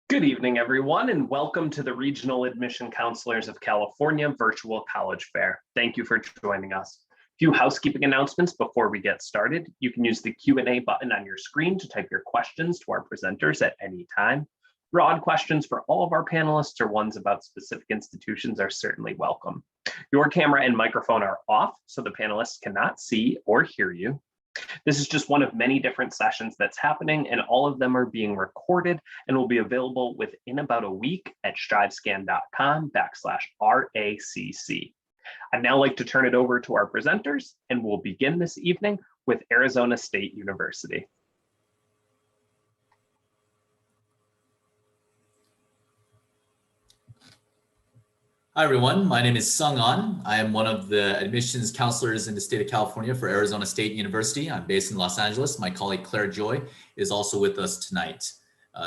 Good evening, everyone, and welcome to the Regional Admission Counselors of California Virtual College Fair. Thank you for joining us. A few housekeeping announcements before we get started. You can use the Q&A button on your screen to type your questions to our presenters at any time. Broad questions for all of our panelists or ones about specific institutions are certainly welcome. Your camera and microphone are off, so the panelists cannot see or hear you. This is just one of many different sessions that's happening, and all of them are being recorded and will be available within about a week at strivescan.com/RACC. I'd now like to turn it over to our presenters, and we'll begin this evening with Arizona State University. Hi, everyone. My name is Sung An. I am one of the admissions counselors in the state of California for Arizona State University. I'm based in Los Angeles. My colleague Claire Joy is also with us tonight.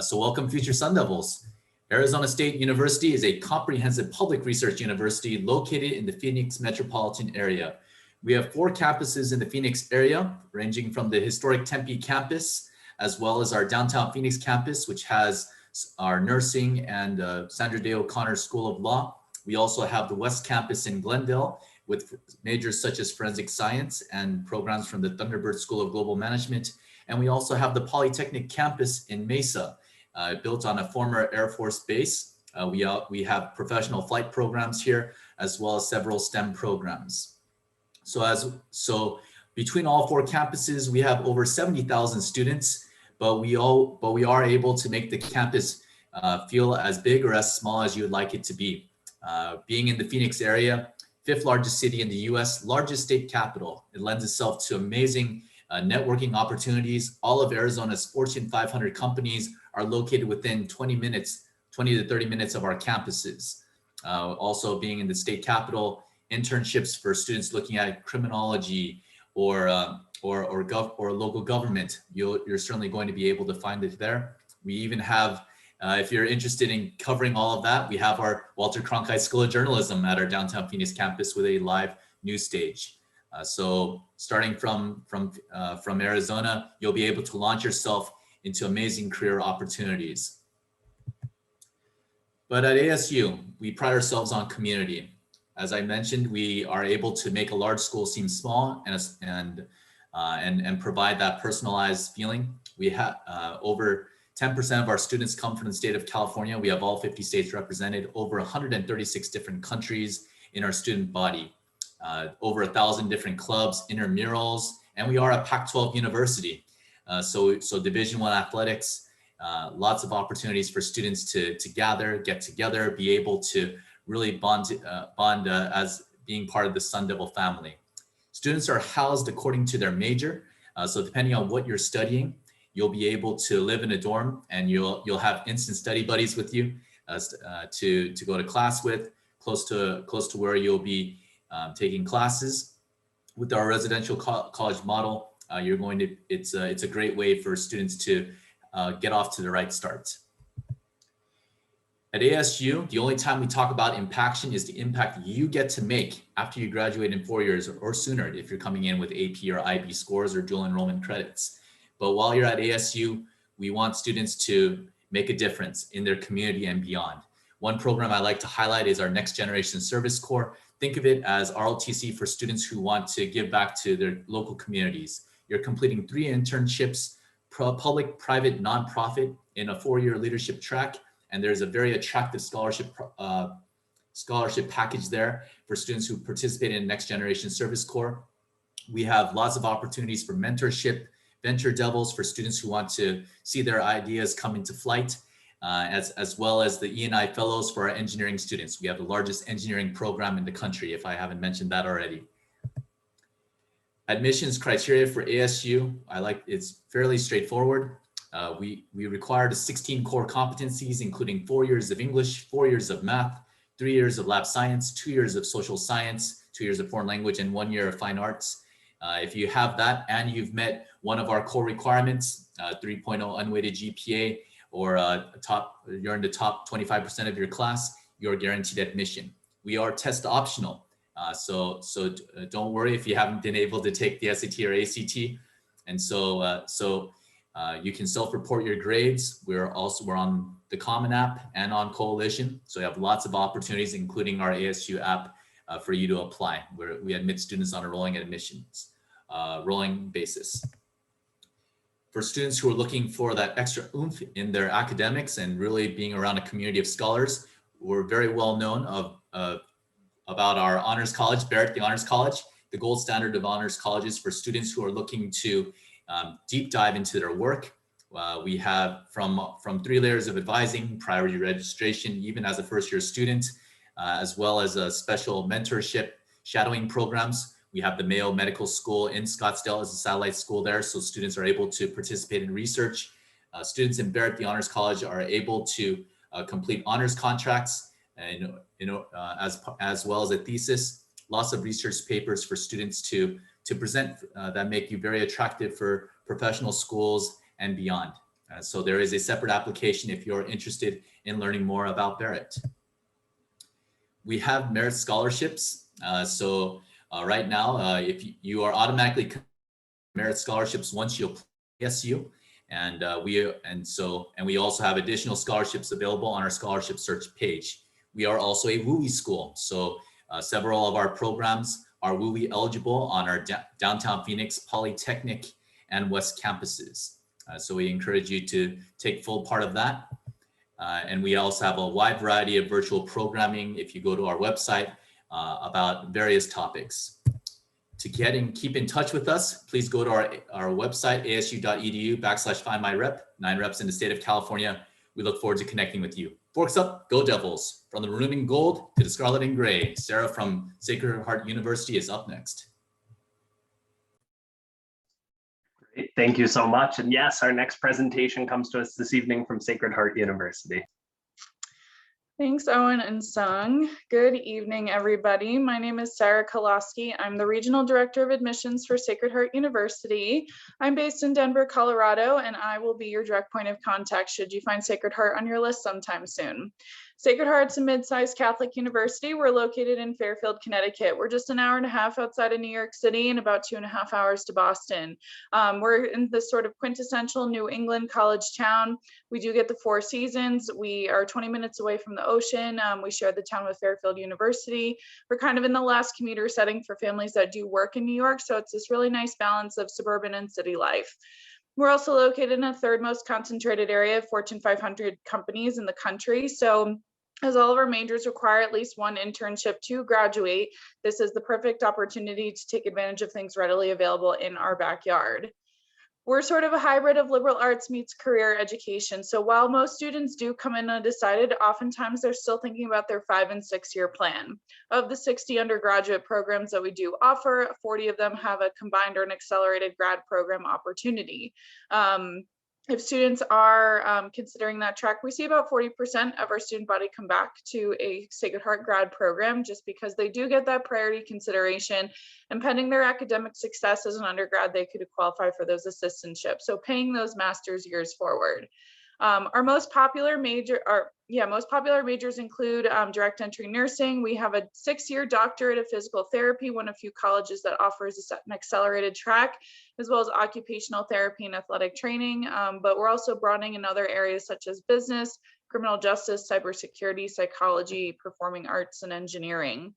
So welcome, future Sun Devils. Arizona State University is a comprehensive public research university located in the Phoenix metropolitan area. We have 4 campuses in the Phoenix area, ranging from the historic Tempe campus, as well as our downtown Phoenix campus, which has our nursing and Sandra Day O'Connor School of Law. We also have the West Campus in Glendale with majors such as forensic science and programs from the Thunderbird School of Global Management. And we also have the Polytechnic campus in Mesa, built on a former Air Force base. We have professional flight programs here, as well as several STEM programs. So between all 4 campuses, we have over 70,000 students, but we are able to make the campus feel as big or as small as you would like it to be. Being in the Phoenix area, 5th largest city in the US, largest state capital, it lends itself to amazing networking opportunities. All of Arizona's Fortune 500 companies are located within 20 to 30 minutes of our campuses. Also being in the state capital, internships for students looking at criminology or local government, you're certainly going to be able to find it there. We even have if you're interested in covering all of that, we have our Walter Cronkite School of Journalism at our downtown Phoenix campus with a live news stage. So starting from Arizona, you'll be able to launch yourself into amazing career opportunities. But at ASU, we pride ourselves on community. As I mentioned, we are able to make a large school seem small and provide that personalized feeling. We have over 10% of our students come from the state of California. We have all 50 states represented, over 136 different countries in our student body, over 1,000 different clubs, intramurals, and we are a Pac-12 university. So Division I athletics, lots of opportunities for students to gather, get together, be able to really bond as being part of the Sun Devil family. Students are housed according to their major. So depending on what you're studying, you'll be able to live in a dorm and you'll have instant study buddies with you to go to class with, close to where you'll be taking classes. With our residential college model, it's a great way for students to get off to the right start. At ASU, the only time we talk about impaction is the impact you get to make after you graduate in 4 years or sooner if you're coming in with AP or IB scores or dual enrollment credits. But while you're at ASU, we want students to make a difference in their community and beyond. One program I like to highlight is our Next Generation Service Corps. Think of it as ROTC for students who want to give back to their local communities. You're completing 3 internships, public, private, nonprofit in a 4-year leadership track. And there's a very attractive scholarship package there for students who participate in Next Generation Service Corps. We have lots of opportunities for mentorship, Venture Devils for students who want to see their ideas come into flight, as well as the E&I Fellows for our engineering students. We have the largest engineering program in the country, if I haven't mentioned that already. Admissions criteria for ASU, it's fairly straightforward. We require the 16 core competencies, including 4 years of English, 4 years of math, 3 years of lab science, 2 years of social science, 2 years of foreign language, and 1 year of fine arts. If you have that and you've met one of our core requirements, 3.0 unweighted GPA, or you're in the top 25% of your class, you're guaranteed admission. We are test optional, so don't worry if you haven't been able to take the SAT or ACT. And so You can self-report your grades. We're on the Common App and on Coalition. So we have lots of opportunities, including our ASU app for you to apply, where we admit students on a rolling basis. For students who are looking for that extra oomph in their academics and really being around a community of scholars, we're very well known about our Honors College, Barrett, the Honors College, the gold standard of honors colleges for students who are looking to deep dive into their work. We have from 3 layers of advising, priority registration, even as a first-year student, as well as a special mentorship shadowing programs. We have the Mayo Medical School in Scottsdale as a satellite school there, so students are able to participate in research. Students in Barrett, the Honors College, are able to complete honors contracts, and as well as a thesis. Lots of research papers for students to present that make you very attractive for professional schools and beyond. So there is a separate application if you're interested in learning more about Barrett. We have merit scholarships. Right now, if you are automatically merit scholarships once you apply ASU, and we also have additional scholarships available on our scholarship search page. We are also a WUI school, so several of our programs are WUI eligible on our downtown Phoenix, Polytechnic, and West campuses. So we encourage you to take full part of that. And we also have a wide variety of virtual programming if you go to our website about various topics. To get and keep in touch with us, please go to our website, asu.edu/findmyrep, 9 reps in the state of California. We look forward to connecting with you. Forks up, go Devils. From the maroon and gold to the scarlet and gray, Sarah from Sacred Heart University is up next. Great. Thank you so much. And yes, our next presentation comes to us this evening from Sacred Heart University. Thanks, Owen and Sung. Good evening, everybody. My name is Sarah Koloski. I'm the Regional Director of Admissions for Sacred Heart University. I'm based in Denver, Colorado, and I will be your direct point of contact should you find Sacred Heart on your list sometime soon. Sacred Heart's a mid-sized Catholic university. We're located in Fairfield, Connecticut. We're just an hour and a half outside of New York City and about 2.5 hours to Boston. We're in this sort of quintessential New England college town. We do get the 4 seasons. We are 20 minutes away from the ocean. We share the town with Fairfield University. We're kind of in the last commuter setting for families that do work in New York. So it's this really nice balance of suburban and city life. We're also located in a 3rd most concentrated area of Fortune 500 companies in the country. So as all of our majors require at least 1 internship to graduate, this is the perfect opportunity to take advantage of things readily available in our backyard. We're sort of a hybrid of liberal arts meets career education. So while most students do come in undecided, oftentimes they're still thinking about their 5- and 6-year plan. Of the 60 undergraduate programs that we do offer, 40 of them have a combined or an accelerated grad program opportunity. If students are considering that track, we see about 40% of our student body come back to a Sacred Heart grad program just because they do get that priority consideration, and pending their academic success as an undergrad, they could qualify for those assistantships. So paying those master's years forward. Our most popular majors include direct entry nursing. We have a 6-year doctorate of physical therapy, one of few colleges that offers an accelerated track, as well as occupational therapy and athletic training. But we're also broadening in other areas such as business, criminal justice, cybersecurity, psychology, performing arts, and engineering.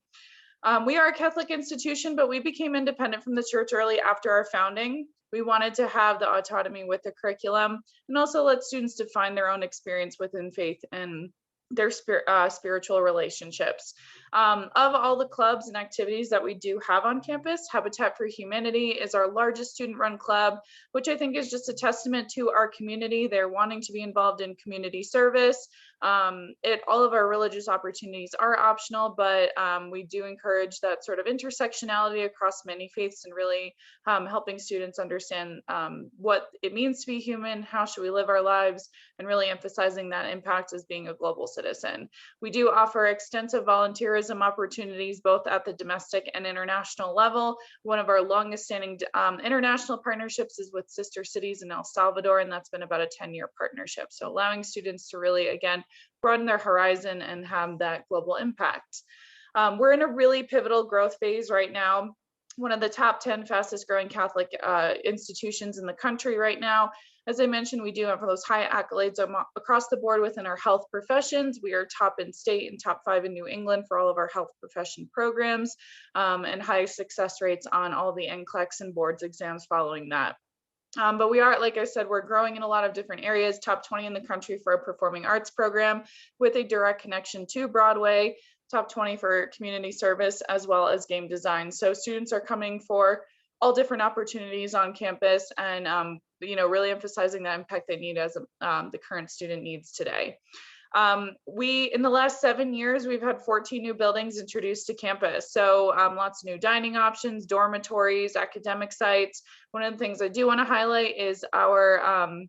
We are a Catholic institution, but we became independent from the church early after our founding. We wanted to have the autonomy with the curriculum and also let students define their own experience within faith and their spiritual relationships. Of all the clubs and activities that we do have on campus, Habitat for Humanity is our largest student-run club, which I think is just a testament to our community. They're wanting to be involved in community service. All of our religious opportunities are optional, but we do encourage that sort of intersectionality across many faiths and really helping students understand what it means to be human, how should we live our lives, and really emphasizing that impact as being a global citizen. We do offer extensive volunteerism opportunities both at the domestic and international level. One of our longest standing international partnerships is with Sister Cities in El Salvador, and that's been about a 10-year partnership. So allowing students to really, again, broaden their horizon and have that global impact. We're in a really pivotal growth phase right now. One of the top 10 fastest growing Catholic institutions in the country right now. As I mentioned, we do have those high accolades across the board within our health professions. We are top in state and top 5 in New England for all of our health profession programs, and high success rates on all the NCLEX and boards exams following that. But we are, like I said, we're growing in a lot of different areas, top 20 in the country for a performing arts program with a direct connection to Broadway, top 20 for community service, as well as game design. So students are coming for all different opportunities on campus, and really emphasizing that impact they need as the current student needs today. In the last 7 years, we've had 14 new buildings introduced to campus. So lots of new dining options, dormitories, academic sites. One of the things I do want to highlight is our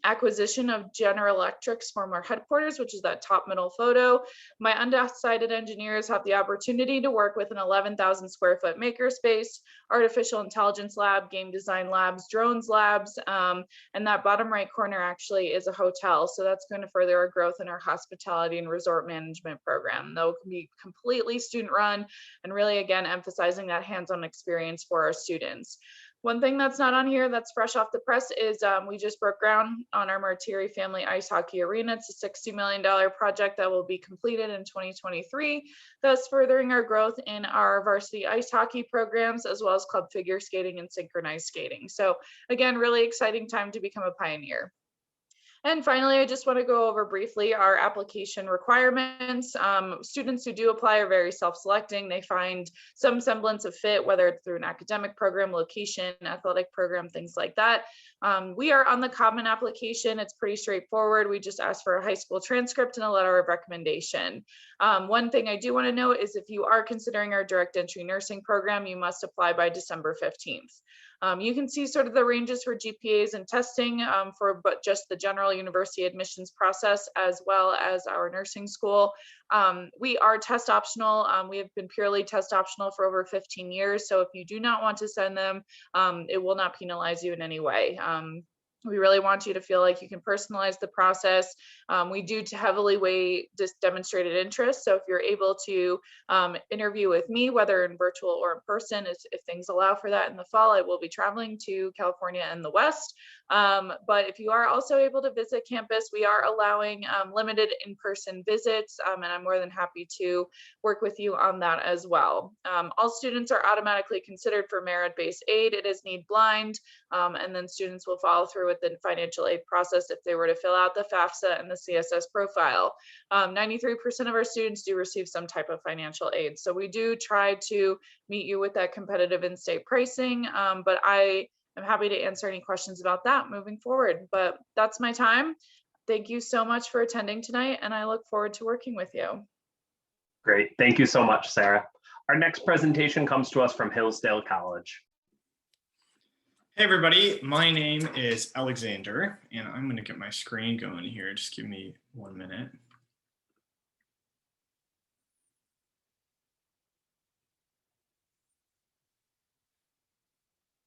acquisition of General Electric's former headquarters, which is that top middle photo. My undecided engineers have the opportunity to work with an 11,000 square foot makerspace, artificial intelligence lab, game design labs, drones labs, and that bottom right corner actually is a hotel. So that's going to further our growth in our hospitality and resort management program. They'll be completely student run and really, again, emphasizing that hands-on experience for our students. One thing that's not on here that's fresh off the press is we just broke ground on our Martiri Family Ice Hockey Arena. It's a $60 million project that will be completed in 2023, thus furthering our growth in our varsity ice hockey programs, as well as club figure skating and synchronized skating. So again, really exciting time to become a pioneer. And finally, I just want to go over briefly our application requirements. Students who do apply are very self-selecting. They find some semblance of fit, whether it's through an academic program, location, athletic program, things like that. We are on the common application. It's pretty straightforward. We just ask for a high school transcript and a letter of recommendation. One thing I do want to note is if you are considering our direct entry nursing program, you must apply by December 15th. You can see sort of the ranges for GPAs and testing but just the general university admissions process, as well as our nursing school. We are test optional. We have been purely test optional for over 15 years. So if you do not want to send them, it will not penalize you in any way. We really want you to feel like you can personalize the process. We do heavily weigh this demonstrated interest. So if you're able to interview with me, whether in virtual or in person, if things allow for that in the fall, I will be traveling to California and the West. But if you are also able to visit campus, we are allowing limited in-person visits, and I'm more than happy to work with you on that as well. All students are automatically considered for merit-based aid. It is need blind, and then students will follow through with the financial aid process if they were to fill out the FAFSA and the CSS profile. 93% of our students do receive some type of financial aid. So we do try to meet you with that competitive in-state pricing, but I'm happy to answer any questions about that moving forward. But that's my time. Thank you so much for attending tonight, and I look forward to working with you. Great. Thank you so much, Sarah. Our next presentation comes to us from Hillsdale College. Hey everybody, my name is Alexander, and I'm going to get my screen going here. Just give me 1 minute.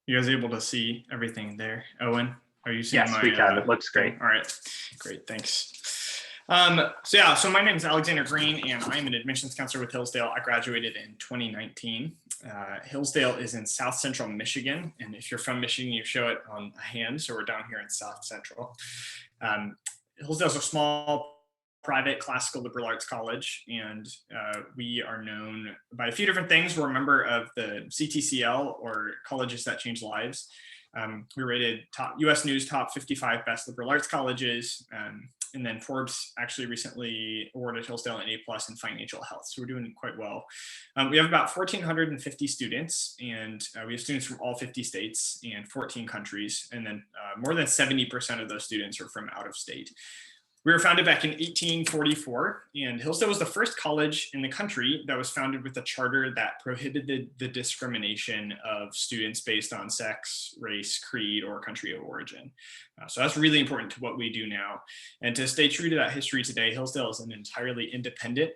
You guys able to see everything there? Owen, are you seeing Yes, we can. It looks great. All right, great, thanks. So my name is Alexander Green, and I'm an admissions counselor with Hillsdale. I graduated in 2019. Hillsdale is in South Central Michigan, and if you're from Michigan, you show it on a hand. So we're down here in South Central. Hillsdale's a small private classical liberal arts college, and we are known by a few different things. We're a member of the CTCL, or Colleges That Change Lives. We rated US News top 55 best liberal arts colleges. And then Forbes actually recently awarded Hillsdale an A+ in financial health. So we're doing quite well. We have about 1,450 students, and we have students from all 50 states and 14 countries. And then more than 70% of those students are from out of state. We were founded back in 1844, and Hillsdale was the first college in the country that was founded with a charter that prohibited the discrimination of students based on sex, race, creed, or country of origin. So that's really important to what we do now. And to stay true to that history today, Hillsdale is an entirely independent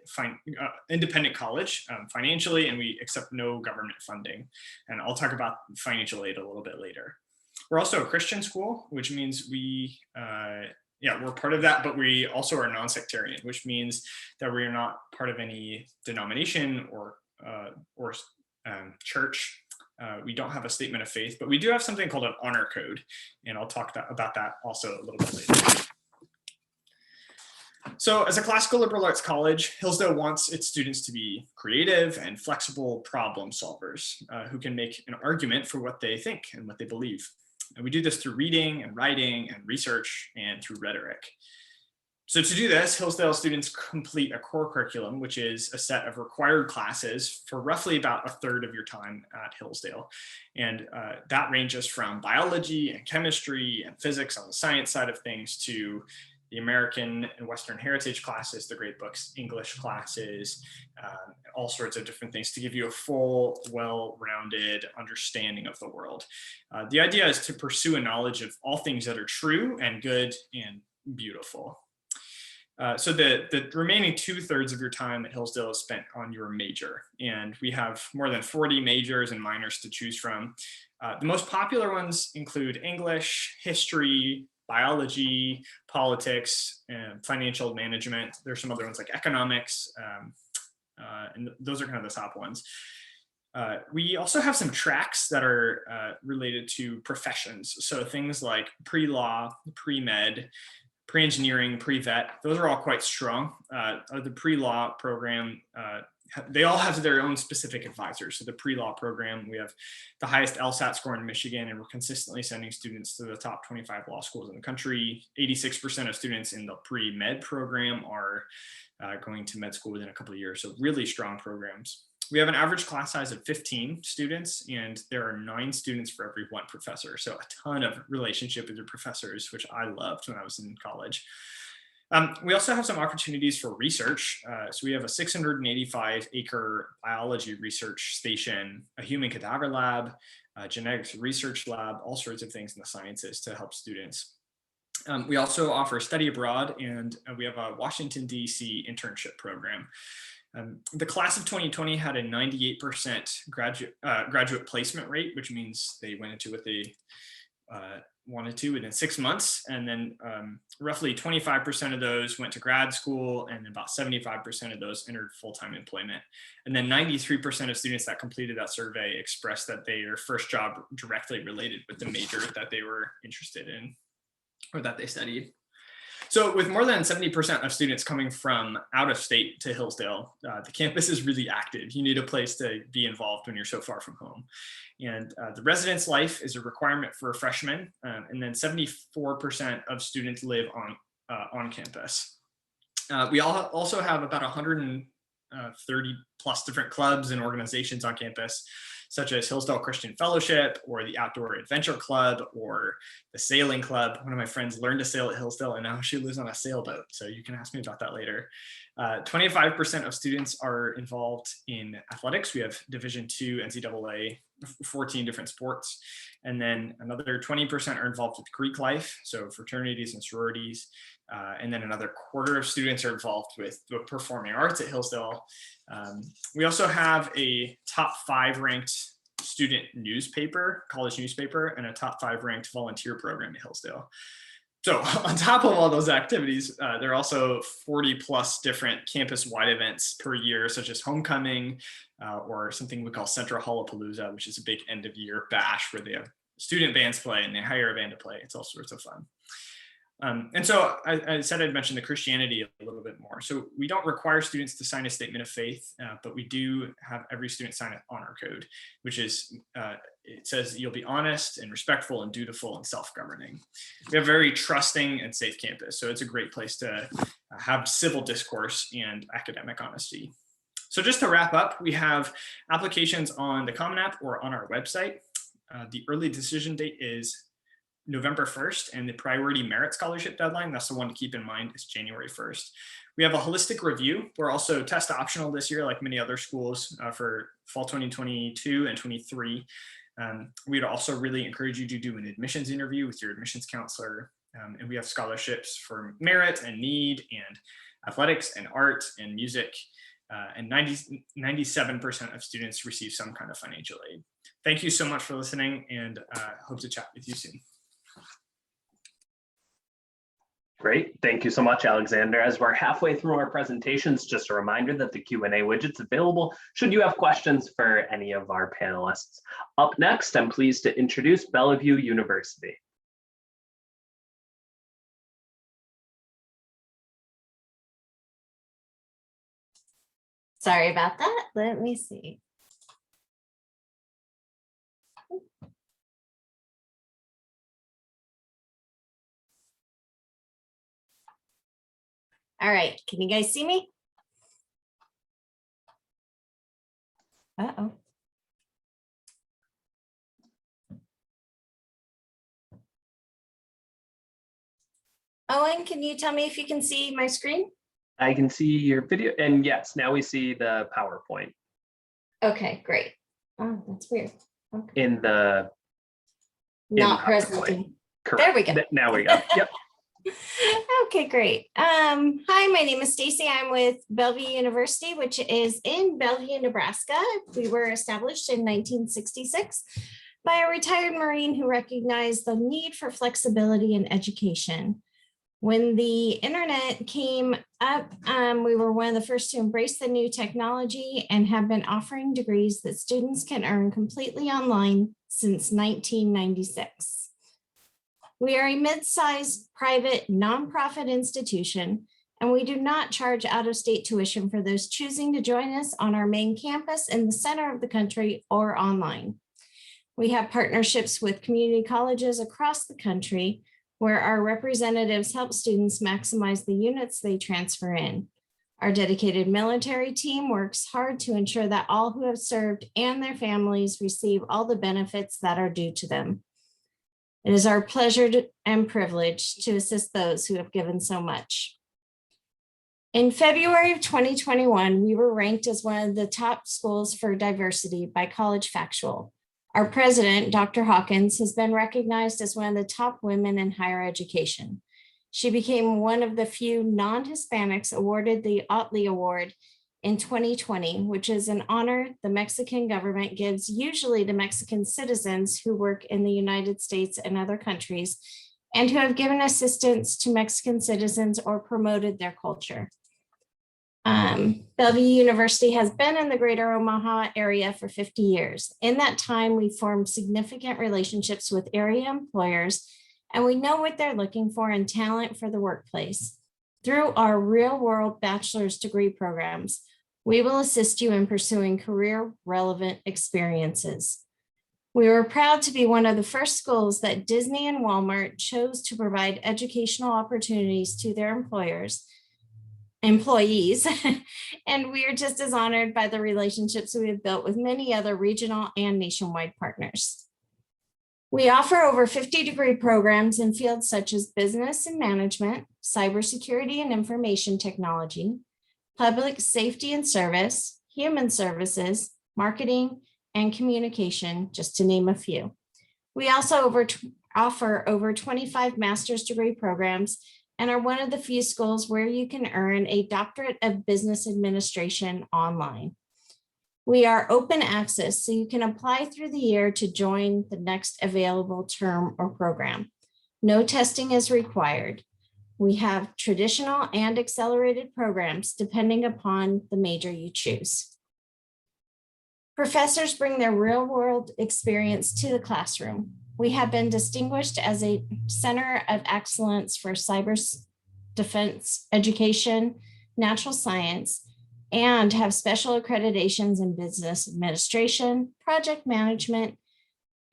college financially, and we accept no government funding. And I'll talk about financial aid a little bit later. We're also a Christian school, which means we're part of that, but we also are non-sectarian, which means that we are not part of any denomination or church. We don't have a statement of faith, but we do have something called an honor code, and I'll talk about that also a little bit later. So as a classical liberal arts college, Hillsdale wants its students to be creative and flexible problem solvers who can make an argument for what they think and what they believe. And we do this through reading and writing and research and through rhetoric. So to do this, Hillsdale students complete a core curriculum, which is a set of required classes for roughly about a third of your time at Hillsdale. And that ranges from biology and chemistry and physics on the science side of things to the American and Western heritage classes, the great books, English classes, all sorts of different things to give you a full, well-rounded understanding of the world. The idea is to pursue a knowledge of all things that are true and good and beautiful. So the remaining 2/3 of your time at Hillsdale is spent on your major, and we have more than 40 majors and minors to choose from. The most popular ones include English, history, biology, politics, and financial management. There's some other ones like economics, and those are kind of the top ones. We also have some tracks that are related to professions. So things like pre-law, pre-med, pre-engineering, pre-vet, those are all quite strong. The pre-law program, they all have their own specific advisors. So the pre-law program, we have the highest LSAT score in Michigan, and we're consistently sending students to the top 25 law schools in the country. 86% of students in the pre-med program are going to med school within a couple of years. So really strong programs. We have an average class size of 15 students, and there are 9 students for every 1 professor. So a ton of relationship with your professors, which I loved when I was in college. We also have some opportunities for research. So we have a 685-acre biology research station, a human cadaver lab, a genetics research lab, all sorts of things in the sciences to help students. We also offer study abroad, and we have a Washington, D.C. internship program. The class of 2020 had a 98% graduate placement rate, which means they went into what they wanted to within 6 months. And then roughly 25% of those went to grad school, and about 75% of those entered full-time employment. And then 93% of students that completed that survey expressed that their first job directly related with the major that they were interested in or that they studied. So with more than 70% of students coming from out of state to Hillsdale, the campus is really active. You need a place to be involved when you're so far from home. And the residence life is a requirement for a freshman. And then 74% of students live on campus. We also have about 130 plus different clubs and organizations on campus, such as Hillsdale Christian Fellowship or the Outdoor Adventure Club or the Sailing Club. One of my friends learned to sail at Hillsdale, and now she lives on a sailboat. So you can ask me about that later. 25% of students are involved in athletics. We have Division II NCAA, 14 different sports. And then another 20% are involved with Greek life, so fraternities and sororities. And then another quarter of students are involved with the performing arts at Hillsdale. We also have a top 5 ranked student newspaper, college newspaper, and a top 5 ranked volunteer program at Hillsdale. So on top of all those activities, there are also 40 plus different campus-wide events per year, such as homecoming or something we call Central Hallapalooza, which is a big end of year bash where they have student bands play and they hire a band to play. It's all sorts of fun. And so I said I'd mention the Christianity a little bit more. So we don't require students to sign a statement of faith, but we do have every student sign an honor code, which is, it says you'll be honest and respectful and dutiful and self-governing. We have a very trusting and safe campus. So it's a great place to have civil discourse and academic honesty. So just to wrap up, we have applications on the Common App or on our website. The early decision date is November 1st, and the priority merit scholarship deadline, that's the one to keep in mind, is January 1st. We have a holistic review. We're also test optional this year, like many other schools for fall 2022 and 23. We'd also really encourage you to do an admissions interview with your admissions counselor. And we have scholarships for merit and need and athletics and art and music. And 97% of students receive some kind of financial aid. Thank you so much for listening, and hope to chat with you soon. Great. Thank you so much, Alexander. As we're halfway through our presentations, just a reminder that the Q&A widget's available should you have questions for any of our panelists. Up next, I'm pleased to introduce Bellevue University. Sorry about that. Let me see. All right, can you guys see me? Uh-oh. Owen, can you tell me if you can see my screen? I can see your video, and yes, now we see the PowerPoint. Okay, great. Oh, that's weird. Okay. In the Not PowerPoint. presenting. Correct. There we go. Now we go. Yep. Okay, great. Hi, my name is Stacy. I'm with Bellevue University, which is in Bellevue, Nebraska. We were established in 1966 by a retired Marine who recognized the need for flexibility in education. When the internet came up, we were one of the first to embrace the new technology and have been offering degrees that students can earn completely online since 1996. We are a mid-sized private nonprofit institution, and we do not charge out-of-state tuition for those choosing to join us on our main campus in the center of the country or online. We have partnerships with community colleges across the country where our representatives help students maximize the units they transfer in. Our dedicated military team works hard to ensure that all who have served and their families receive all the benefits that are due to them. It is our pleasure and privilege to assist those who have given so much. In February of 2021, we were ranked as one of the top schools for diversity by College Factual. Our president, Dr. Hawkins, has been recognized as one of the top women in higher education. She became one of the few non-Hispanics awarded the Otley Award in 2020, which is an honor the Mexican government gives usually to Mexican citizens who work in the United States and other countries and who have given assistance to Mexican citizens or promoted their culture. Bellevue University has been in the greater Omaha area for 50 years. In that time, we've formed significant relationships with area employers, and we know what they're looking for in talent for the workplace. Through our real-world bachelor's degree programs, we will assist you in pursuing career-relevant experiences. We were proud to be one of the first schools that Disney and Walmart chose to provide educational opportunities to their employees, and we are just as honored by the relationships we have built with many other regional and nationwide partners. We offer over 50 degree programs in fields such as business and management, cybersecurity and information technology, public safety and service, human services, marketing, and communication, just to name a few. We also offer over 25 master's degree programs and are one of the few schools where you can earn a doctorate of business administration online. We are open access, so you can apply through the year to join the next available term or program. No testing is required. We have traditional and accelerated programs depending upon the major you choose. Professors bring their real-world experience to the classroom. We have been distinguished as a center of excellence for cyber defense education, natural science, and have special accreditations in business administration, project management,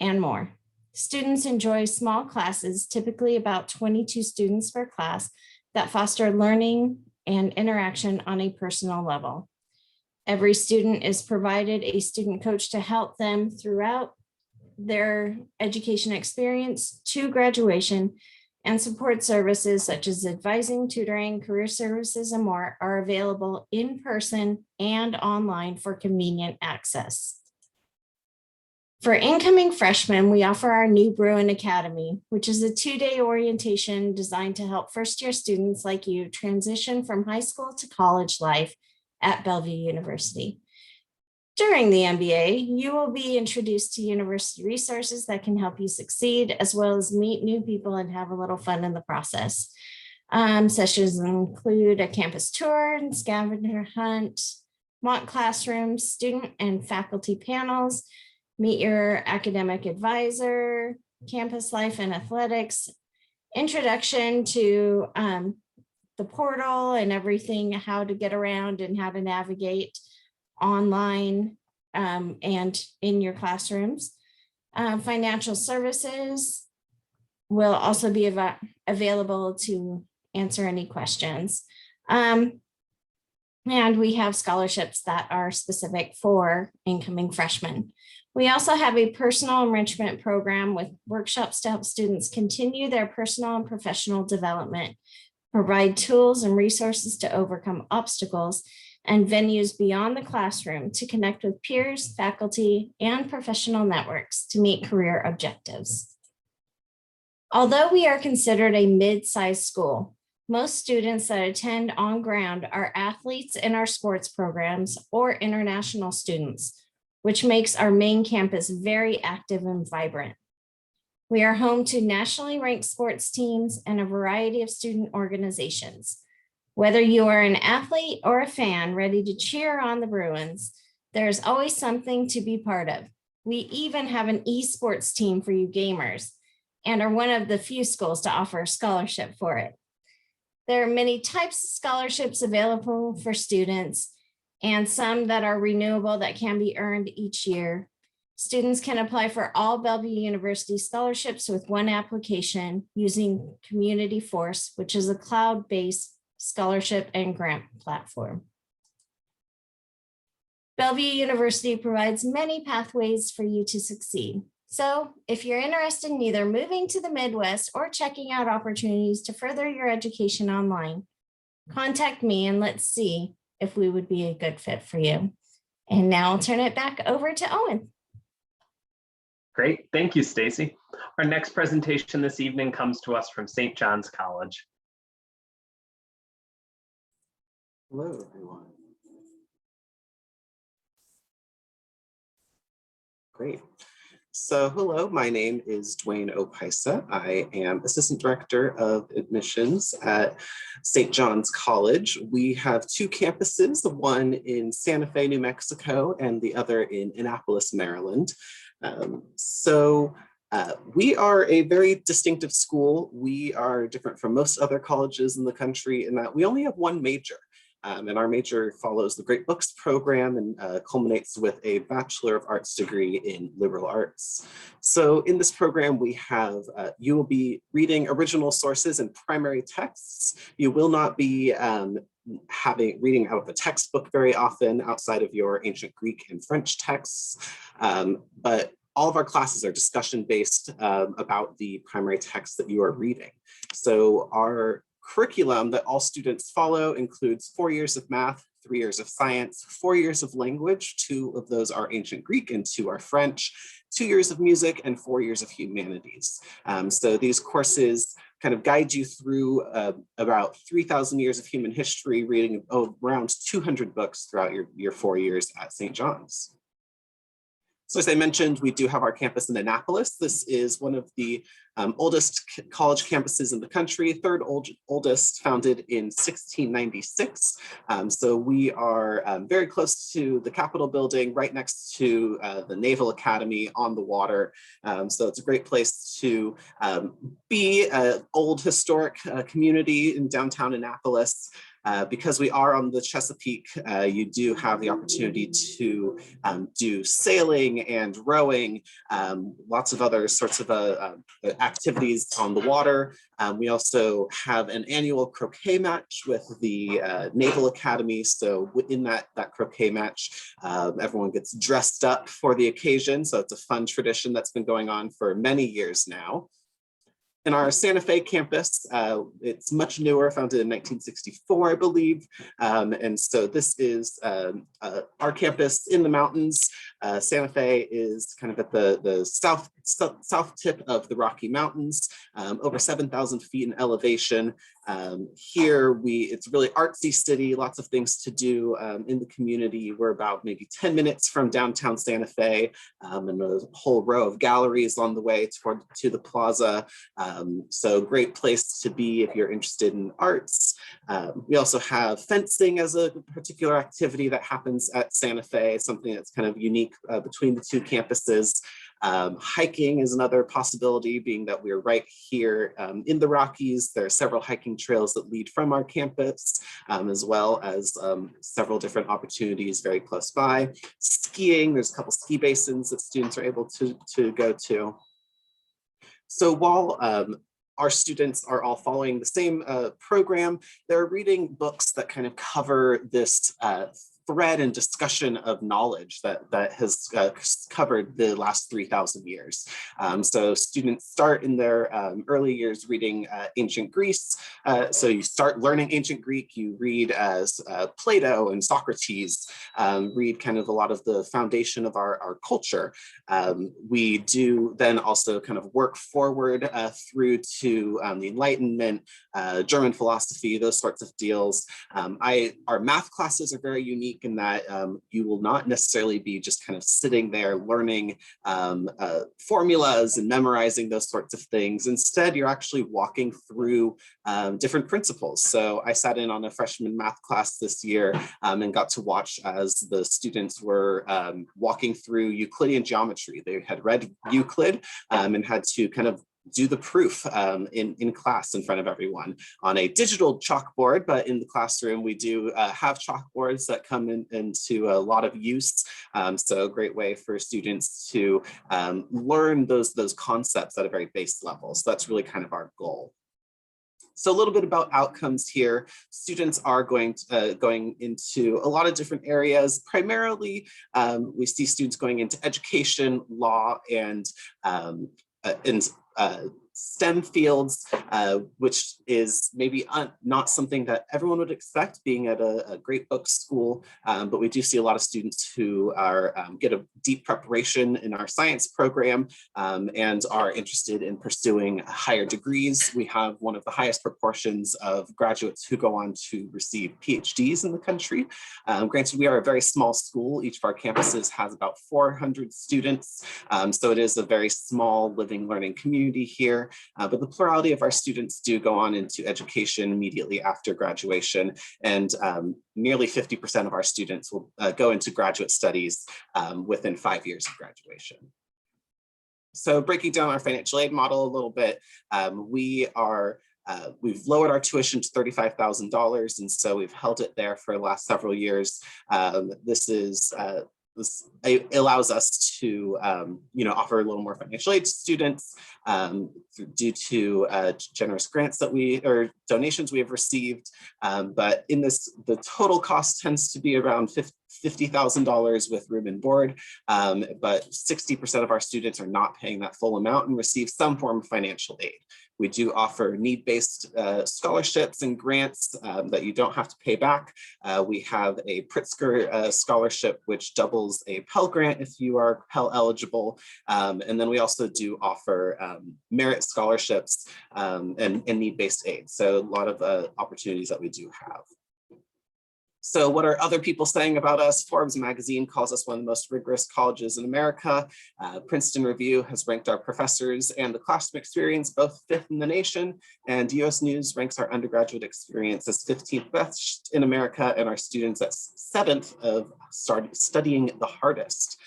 and more. Students enjoy small classes, typically about 22 students per class, that foster learning and interaction on a personal level. Every student is provided a student coach to help them throughout their education experience to graduation, and support services such as advising, tutoring, career services, and more are available in person and online for convenient access. For incoming freshmen, we offer our new Bruin Academy, which is a 2-day orientation designed to help first-year students like you transition from high school to college life at Bellevue University. During the MBA, you will be introduced to university resources that can help you succeed, as well as meet new people and have a little fun in the process. Sessions include a campus tour and scavenger hunt, mock classrooms, student and faculty panels, meet your academic advisor, campus life and athletics, introduction to the portal and everything, how to get around and how to navigate online and in your classrooms. Financial services will also be available to answer any questions. And we have scholarships that are specific for incoming freshmen. We also have a personal enrichment program with workshops to help students continue their personal and professional development, provide tools and resources to overcome obstacles, and venues beyond the classroom to connect with peers, faculty, and professional networks to meet career objectives. Although we are considered a mid-sized school, most students that attend on ground are athletes in our sports programs or international students, which makes our main campus very active and vibrant. We are home to nationally ranked sports teams and a variety of student organizations. Whether you are an athlete or a fan ready to cheer on the Bruins, there's always something to be part of. We even have an esports team for you gamers and are one of the few schools to offer a scholarship for it. There are many types of scholarships available for students and some that are renewable that can be earned each year. Students can apply for all Bellevue University scholarships with one application using Community Force, which is a cloud-based scholarship and grant platform. Bellevue University provides many pathways for you to succeed. So if you're interested in either moving to the Midwest or checking out opportunities to further your education online, contact me and let's see if we would be a good fit for you. And now I'll turn it back over to Owen. Great, thank you, Stacy. Our next presentation this evening comes to us from St. John's College. Hello, everyone. Great. So hello, my name is Dwayne Opaisa. I am Assistant Director of Admissions at St. John's College. We have two campuses, one in Santa Fe, New Mexico, and the other in Annapolis, Maryland. We are a very distinctive school. We are different from most other colleges in the country in that we only have one major. And our major follows the Great Books program and culminates with a Bachelor of Arts degree in Liberal Arts. So in this program, we have, you will be reading original sources and primary texts. You will not be reading out of a textbook very often outside of your ancient Greek and French texts, but all of our classes are discussion-based about the primary text that you are reading. So our curriculum that all students follow includes 4 years of math, 3 years of science, 4 years of language, 2 of those are ancient Greek and 2 are French, 2 years of music, and 4 years of humanities. So these courses kind of guide you through about 3,000 years of human history, reading around 200 books throughout your 4 years at St. John's. So as I mentioned, we do have our campus in Annapolis. This is one of the oldest college campuses in the country, third oldest, founded in 1696. So we are very close to the Capitol building, right next to the Naval Academy on the water. So it's a great place to be an old historic community in downtown Annapolis. Because we are on the Chesapeake, you do have the opportunity to do sailing and rowing, lots of other sorts of activities on the water. We also have an annual croquet match with the Naval Academy. So within that croquet match, everyone gets dressed up for the occasion. So it's a fun tradition that's been going on for many years now. In our Santa Fe campus, it's much newer, founded in 1964, I believe. And so this is our campus in the mountains. Santa Fe is kind of at the south tip of the Rocky Mountains, over 7,000 feet in elevation. Here it's a really artsy city, lots of things to do in the community. We're about maybe 10 minutes from downtown Santa Fe, and a whole row of galleries on the way to the plaza. So great place to be if you're interested in arts. We also have fencing as a particular activity that happens at Santa Fe, something that's kind of unique between the two campuses. Hiking is another possibility, being that we're right here in the Rockies. There are several hiking trails that lead from our campus, as well as several different opportunities very close by. Skiing, there's a couple ski basins that students are able to go to. So while our students are all following the same program, they're reading books that kind of cover this thread and discussion of knowledge that has covered the last 3,000 years. So students start in their early years reading ancient Greece. So you start learning ancient Greek, you read as Plato and Socrates, read kind of a lot of the foundation of our culture. We do then also kind of work forward through to the Enlightenment, German philosophy, those sorts of deals. Our math classes are very unique in that you will not necessarily be just kind of sitting there learning formulas and memorizing those sorts of things. Instead, you're actually walking through different principles. So I sat in on a freshman math class this year and got to watch as the students were walking through Euclidean geometry. They had read Euclid and had to kind of do the proof in class in front of everyone on a digital chalkboard, but in the classroom we do have chalkboards that come into a lot of use. So a great way for students to learn those concepts at a very base level. So that's really kind of our goal. So a little bit about outcomes here. Students are going into a lot of different areas. Primarily, we see students going into education, law, and STEM fields, which is maybe not something that everyone would expect being at a great book school, but we do see a lot of students who are get a deep preparation in our science program and are interested in pursuing higher degrees. We have one of the highest proportions of graduates who go on to receive PhDs in the country. Granted, we are a very small school. Each of our campuses has about 400 students, so it is a very small living learning community here. But the plurality of our students do go on into education immediately after graduation, and nearly 50% of our students will go into graduate studies within 5 years of graduation. So breaking down our financial aid model a little bit, we've lowered our tuition to $35,000, and so we've held it there for the last several years. This allows us to, offer a little more financial aid to students due to generous grants or donations we have received. But in this, the total cost tends to be around $50,000 with room and board, but 60% of our students are not paying that full amount and receive some form of financial aid. We do offer need-based scholarships and grants that you don't have to pay back. We have a Pritzker scholarship, which doubles a Pell Grant if you are Pell eligible. And then we also do offer merit scholarships and need-based aid. So a lot of opportunities that we do have. So what are other people saying about us? Forbes magazine calls us one of the most rigorous colleges in America. Princeton Review has ranked our professors and the classroom experience both 5th in the nation, and US News ranks our undergraduate experience as 15th best in America and our students at 7th of studying the hardest.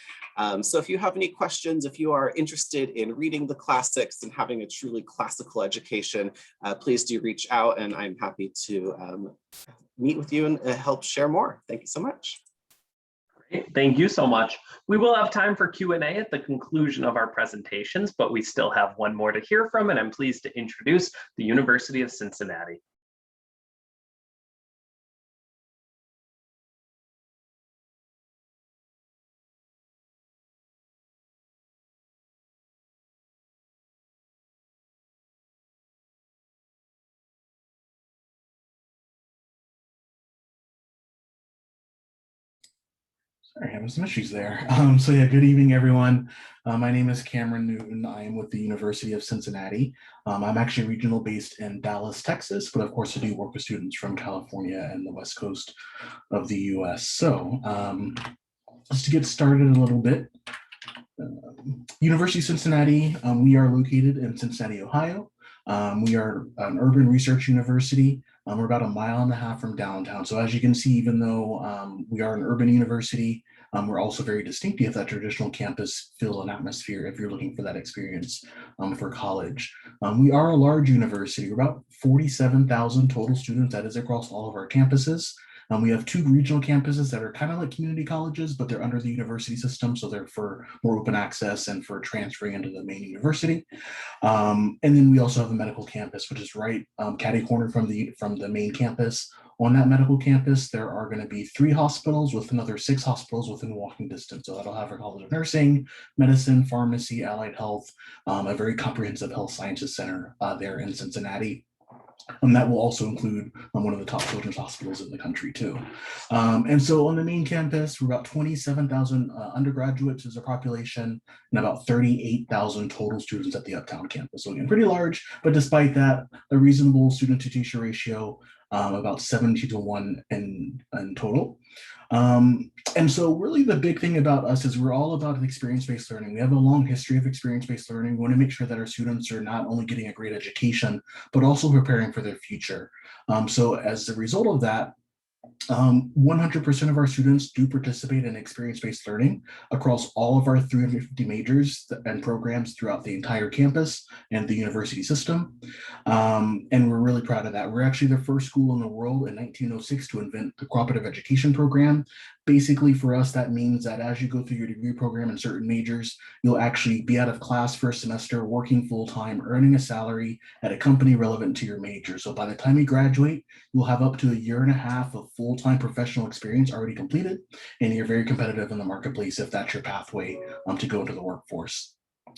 So if you have any questions, if you are interested in reading the classics and having a truly classical education, please do reach out, and I'm happy to meet with you and help share more. Thank you so much. Great. Thank you so much. We will have time for Q&A at the conclusion of our presentations, but we still have one more to hear from, and I'm pleased to introduce the University of Cincinnati. Sorry, having some issues there. So yeah, good evening, everyone. My name is Cameron Newton. I am with the University of Cincinnati. I'm actually regional based in Dallas, Texas, but of course I do work with students from California and the West Coast of the US. So just to get started a little bit, University of Cincinnati, we are located in Cincinnati, Ohio. We are an urban research university. We're about 1.5 miles from downtown. So as you can see, even though we are an urban university, we're also very distinct. You have that traditional campus feel and atmosphere if you're looking for that experience for college. We are a large university. We're about 47,000 total students. That is across all of our campuses. We have 2 regional campuses that are kind of like community colleges, but they're under the university system. So they're for more open access and for transferring into the main university. And then we also have a medical campus, which is right catty corner from the main campus. On that medical campus, there are going to be 3 hospitals with another 6 hospitals within walking distance. So that'll have our College of Nursing, Medicine, Pharmacy, Allied Health, a very comprehensive health sciences center there in Cincinnati. And that will also include one of the top children's hospitals in the country too. And so on the main campus, we're about 27,000 undergraduates as a population and about 38,000 total students at the Uptown campus. So again, pretty large, but despite that, a reasonable student to teacher ratio, about 70-1 in total. And so really the big thing about us is we're all about experience-based learning. We have a long history of experience-based learning. We want to make sure that our students are not only getting a great education, but also preparing for their future. So as a result of that, 100% of our students do participate in experience-based learning across all of our 350 majors and programs throughout the entire campus and the university system. And we're really proud of that. We're actually the first school in the world in 1906 to invent the cooperative education program. Basically, for us, that means that as you go through your degree program in certain majors, you'll actually be out of class first semester, working full-time, earning a salary at a company relevant to your major. So by the time you graduate, you'll have up to 1.5 years of full-time professional experience already completed, and you're very competitive in the marketplace if that's your pathway to go into the workforce.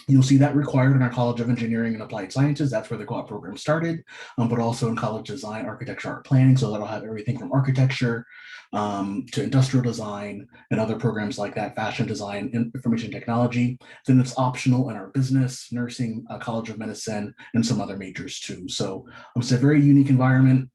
You'll see that required in our College of Engineering and Applied Sciences. That's where the co-op program started, but also in college design, architecture, art planning. So that'll have everything from architecture to industrial design and other programs like that, fashion design, information technology. Then it's optional in our business, nursing, College of Medicine, and some other majors too. So it's a very unique environment.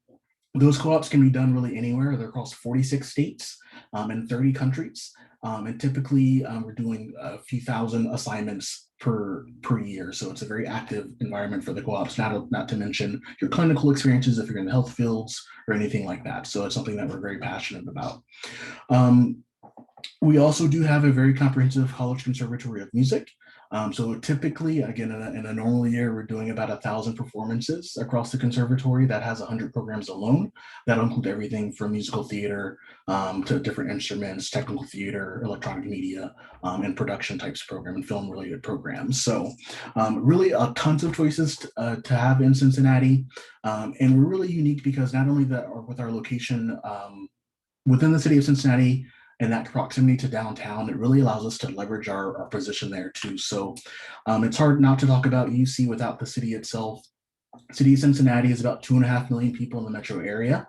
Those co-ops can be done really anywhere. They're across 46 states and 30 countries. And typically we're doing a few thousand assignments per year. So it's a very active environment for the co-ops, not to mention your clinical experiences if you're in the health fields or anything like that. So it's something that we're very passionate about. We also do have a very comprehensive college conservatory of music. So typically, again, in a normal year, we're doing about 1,000 performances across the conservatory. That has 100 programs alone. That'll include everything from musical theater to different instruments, technical theater, electronic media, and production types program and film related programs. So really tons of choices to have in Cincinnati. And we're really unique because not only with our location within the city of Cincinnati, and that proximity to downtown, it really allows us to leverage our position there too. So it's hard not to talk about UC without the city itself. City of Cincinnati is about 2.5 million people in the metro area.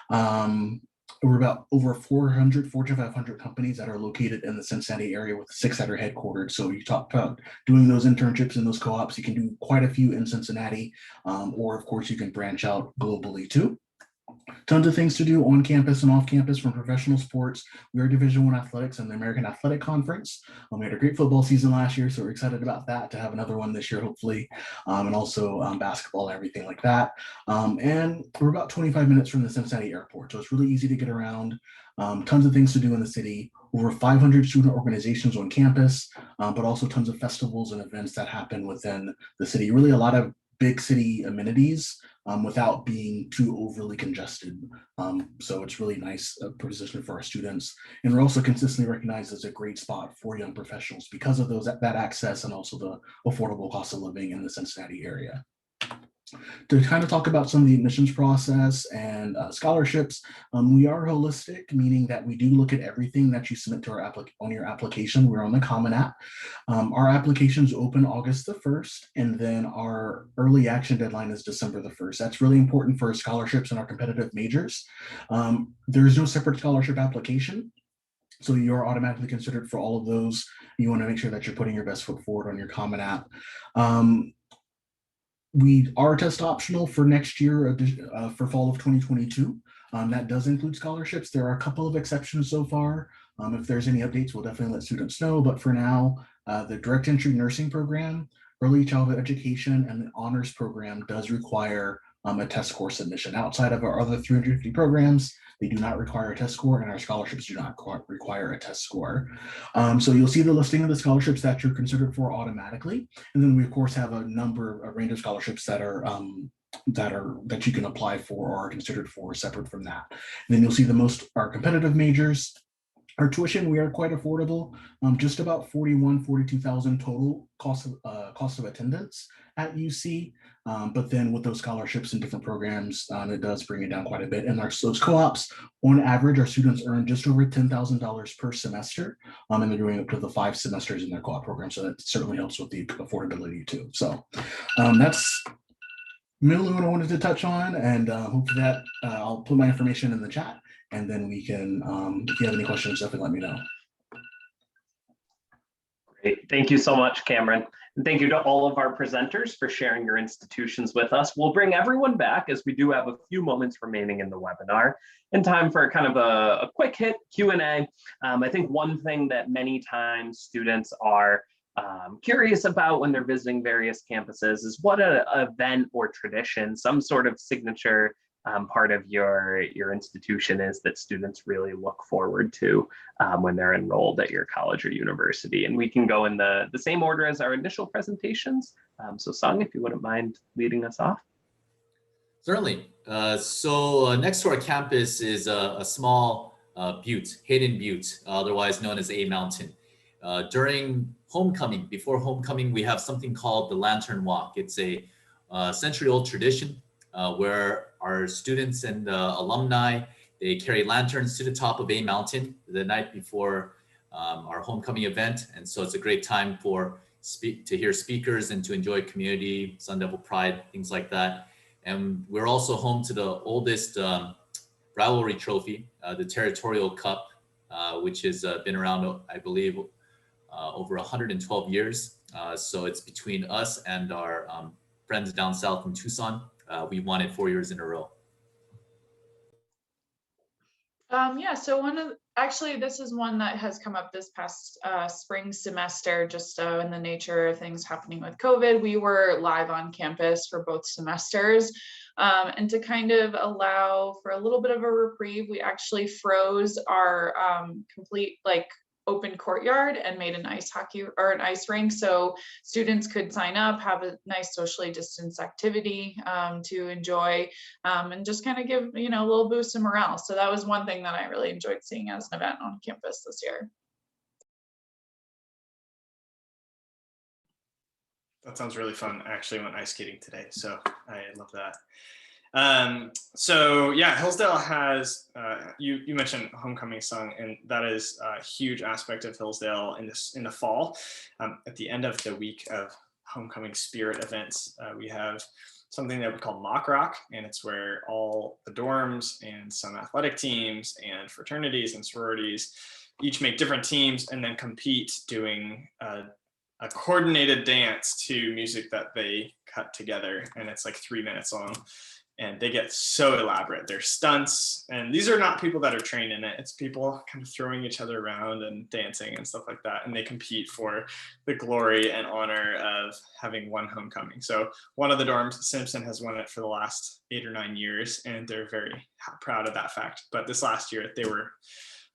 We're about over 400 Fortune 500 companies that are located in the Cincinnati area with 6 that are headquartered. So you talked about doing those internships in those co-ops. You can do quite a few in Cincinnati, or of course you can branch out globally too. Tons of things to do on campus and off campus, from professional sports. We are Division I athletics and the American Athletic Conference. We had a great football season last year, so we're excited about that, to have another one this year, hopefully, and also basketball and everything like that. And we're about 25 minutes from the Cincinnati airport, so it's really easy to get around. Tons of things to do in the city. Over 500 student organizations on campus, but also tons of festivals and events that happen within the city. Really a lot of big city amenities without being too overly congested. So it's really nice position for our students. And we're also consistently recognized as a great spot for young professionals because of that access and also the affordable cost of living in the Cincinnati area. To kind of talk about some of the admissions process and scholarships, we are holistic, meaning that we do look at everything that you submit to our on your application. We're on the Common App. Our applications open August the 1st, and then our early action deadline is December the 1st. That's really important for scholarships and our competitive majors. There's no separate scholarship application. So you're automatically considered for all of those. You want to make sure that you're putting your best foot forward on your Common App. We are test optional for next year, for fall of 2022. That does include scholarships. There are a couple of exceptions so far. If there's any updates, we'll definitely let students know. But for now, the direct entry nursing program, early childhood education, and the honors program does require a test score submission. Outside of our other 350 programs, they do not require a test score, and our scholarships do not require a test score. So you'll see the listing of the scholarships that you're considered for automatically. And then we of course have a range of scholarships that you can apply for or are considered for separate from that. And then you'll see the most are competitive majors. Our tuition, we are quite affordable, just about $42,000 total cost of attendance at UC. But then with those scholarships and different programs, it does bring it down quite a bit. And those co-ops, on average, our students earn just over $10,000 per semester, and they're doing up to the 5 semesters in their co-op program. So that certainly helps with the affordability too. So that's mainly what I wanted to touch on, and hopefully that I'll put my information in the chat. And then we can, if you have any questions, definitely let me know. Great. Thank you so much, Cameron. And thank you to all of our presenters for sharing your institutions with us. We'll bring everyone back as we do have a few moments remaining in the webinar and time for kind of a quick hit Q&A. I think one thing that many times students are curious about when they're visiting various campuses is what an event or tradition, some sort of signature part of your institution is that students really look forward to when they're enrolled at your college or university. And we can go in the same order as our initial presentations. So Sung, if you wouldn't mind leading us off. Certainly. So next to our campus is a small butte, hidden butte, otherwise known as a mountain. During homecoming, before homecoming, we have something called the Lantern Walk. It's a century-old tradition where our students and alumni, they carry lanterns to the top of a mountain the night before our homecoming event. And so it's a great time to hear speakers and to enjoy community, Sun Devil Pride, things like that. And we're also home to the oldest rivalry trophy, the Territorial Cup, which has been around, I believe, over 112 years. So it's between us and our friends down south in Tucson. We won it 4 years in a row. Yeah, so actually this is one that has come up this past spring semester, just in the nature of things happening with COVID. We were live on campus for both semesters, and to kind of allow for a little bit of a reprieve, we actually froze our complete open courtyard and made an ice hockey or an ice rink, so students could sign up, have a nice socially distanced activity to enjoy, and just kind of give a little boost in morale. So that was one thing that I really enjoyed seeing as an event on campus this year. That sounds really fun. I actually went ice skating today, so I love that. So yeah, Hillsdale has, you mentioned homecoming song, and that is a huge aspect of Hillsdale in the fall. At the end of the week of homecoming spirit events, we have something that we call mock rock, and it's where all the dorms and some athletic teams and fraternities and sororities each make different teams and then compete doing a coordinated dance to music that they cut together, and it's like 3 minutes long. And they get so elaborate. They're stunts, and these are not people that are trained in it. It's people kind of throwing each other around and dancing and stuff like that. And they compete for the glory and honor of having won homecoming. So one of the dorms, Simpson, has won it for the last 8 or 9 years, and they're very proud of that fact. But this last year, they were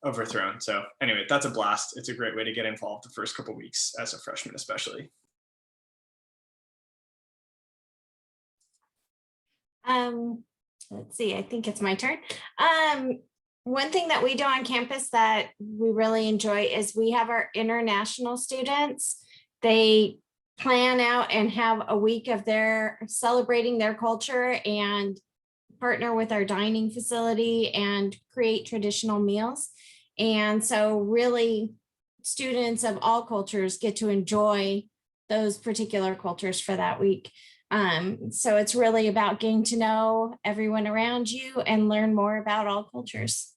overthrown. So anyway, that's a blast. It's a great way to get involved the first couple of weeks as a freshman, especially. Let's see, I think it's my turn. One thing that we do on campus that we really enjoy is we have our international students. They plan out and have a week of their celebrating their culture and partner with our dining facility and create traditional meals. And so really students of all cultures get to enjoy those particular cultures for that week. So it's really about getting to know everyone around you and learn more about all cultures.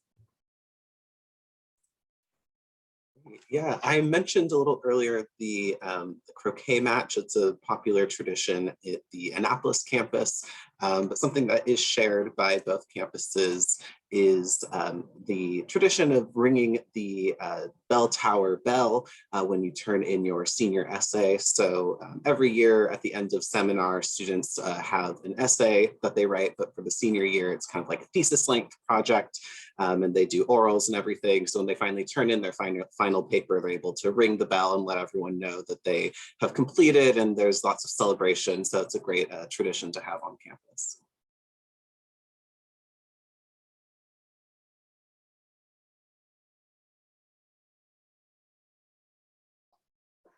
Yeah, I mentioned a little earlier the croquet match. It's a popular tradition at the Annapolis campus, but something that is shared by both campuses is the tradition of ringing the bell tower bell when you turn in your senior essay. So every year at the end of seminar, students have an essay that they write, but for the senior year, it's kind of like a thesis length project. And they do orals and everything. So when they finally turn in their final paper, they're able to ring the bell and let everyone know that they have completed, and there's lots of celebration. So it's a great tradition to have on campus.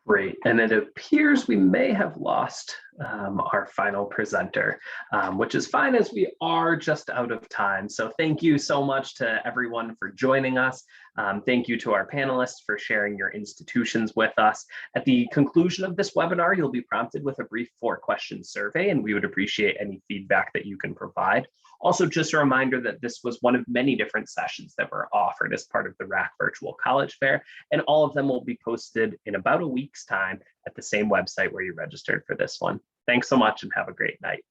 Great, and it appears we may have lost our final presenter, which is fine as we are just out of time. So thank you so much to everyone for joining us. Thank you to our panelists for sharing your institutions with us. At the conclusion of this webinar, you'll be prompted with a brief 4-question survey, and we would appreciate any feedback that you can provide. Also, just a reminder that this was one of many different sessions that were offered as part of the RACC Virtual College Fair, and all of them will be posted in about a week's time at the same website where you registered for this one. Thanks so much and have a great night.